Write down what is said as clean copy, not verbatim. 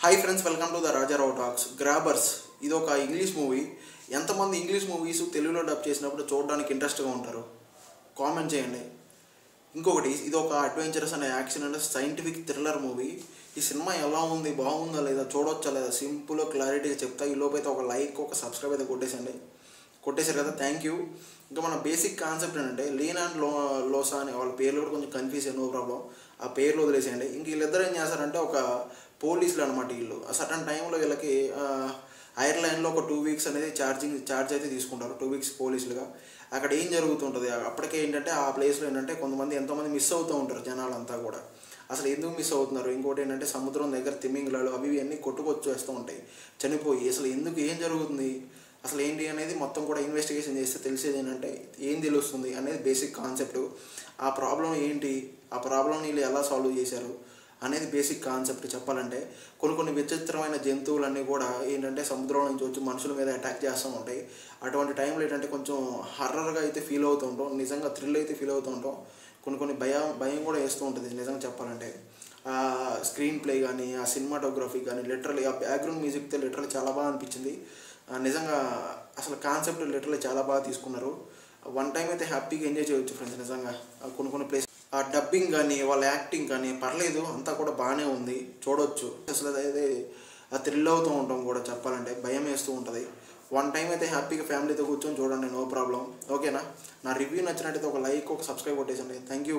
Hi friends, welcome to the Rajarao talks. Grabbers ఇది ఒక English movie. ఎంతమంది ఇంగ్లీష్ మూవీస్ తెలుగులో డబ్ చేసినప్పుడు చూడడానికి ఇంట్రెస్ట్గా ఉంటారు? కామెంట్ చేయండి. ఇంకొకటి, ఇది ఒక అడ్వెంచరస్ అనే action and scientific thriller movie. ఈ సినిమా ఎలా ఉంది, బాగుందా లేదా, చూడొచ్చా లేదా, సింపుల్ క్లారిటీగా చెప్తా. ఈ లోపైతే ఒక లైక్, ఒక సబ్స్క్రైబ్ అయితే కొట్టేశారు కదా, థ్యాంక్ యూ. ఇంకా మన బేసిక్ కాన్సెప్ట్ ఏంటంటే, లీన్ అండ్ లోసా అనే వాళ్ళ పేర్లు కూడా కొంచెం కన్ఫ్యూజ్, నో ప్రాబ్లం, ఆ పేర్లు వదిలేసేయండి. ఇంక వీళ్ళిద్దరు ఏం చేస్తారంటే, ఒక పోలీసులు అనమాట వీళ్ళు. ఆ సటన్ టైంలో వీళ్ళకి ఐర్లాండ్లో ఒక 2 వీక్స్ అనేది ఛార్జ్ అయితే తీసుకుంటారు. 2 వీక్స్ పోలీసులుగా. అక్కడ ఏం జరుగుతుంటుంది, అప్పటికే ఏంటంటే ఆ ప్లేస్లో ఏంటంటే ఎంతోమంది మిస్ అవుతూ ఉంటారు జనాలంతా కూడా. అసలు ఎందుకు మిస్ అవుతున్నారు, ఇంకోటి ఏంటంటే సముద్రం దగ్గర తిమింగలాలు అవి అన్నీ కొట్టుకొచ్చేస్తూ ఉంటాయి చనిపోయి. అసలు ఎందుకు, ఏం జరుగుతుంది, అసలు ఏంటి అనేది మొత్తం కూడా ఇన్వెస్టిగేషన్ చేస్తే తెలిసేది ఏంటంటే ఏం తెలుస్తుంది అనేది బేసిక్ కాన్సెప్ట్. ఆ ప్రాబ్లం ఏంటి, ఆ ప్రాబ్లంని వీళ్ళు ఎలా సాల్వ్ చేశారు అనేది బేసిక్ కాన్సెప్ట్ చెప్పాలంటే. కొన్ని విచిత్రమైన జంతువులన్నీ కూడా ఏంటంటే సముద్రం నుంచి వచ్చి మనుషుల మీద అటాక్ చేస్తూ ఉంటాయి. అటువంటి టైంలో ఏంటంటే కొంచెం హర్రర్గా అయితే ఫీల్ అవుతూ ఉంటాం, నిజంగా థ్రిల్ అయితే ఫీల్ అవుతూ ఉంటాం. కొన్ని భయం కూడా వేస్తూ ఉంటుంది నిజంగా చెప్పాలంటే. ఆ స్క్రీన్ ప్లే కానీ, ఆ సినిమాటోగ్రఫీ కానీ, లిటరలీ ఆ బ్యాక్గ్రౌండ్ మ్యూజిక్తో లిటరలీ చాలా బాగా అనిపించింది. నిజంగా అసలు కాన్సెప్ట్ లిటరలీ చాలా బాగా తీసుకున్నారు. వన్ టైం అయితే హ్యాపీగా ఎంజాయ్ చేయవచ్చు ఫ్రెండ్స్. నిజంగా కొన్ని ప్లేస్ ఆ డబ్బింగ్ కానీ, వాళ్ళ యాక్టింగ్ కానీ పర్లేదు, అంతా కూడా బాగానే ఉంది, చూడవచ్చు. అసలు అదైతే ఆ థ్రిల్ అవుతూ ఉంటాం కూడా చెప్పాలంటే, భయం వేస్తూ ఉంటుంది. వన్ టైం అయితే హ్యాపీగా ఫ్యామిలీతో కూర్చొని చూడండి, నో ప్రాబ్లం. ఓకేనా? నా రివ్యూ నచ్చినట్టయితే ఒక లైక్, ఒక సబ్స్క్రైబ్ కొట్టేసండి. Thank you.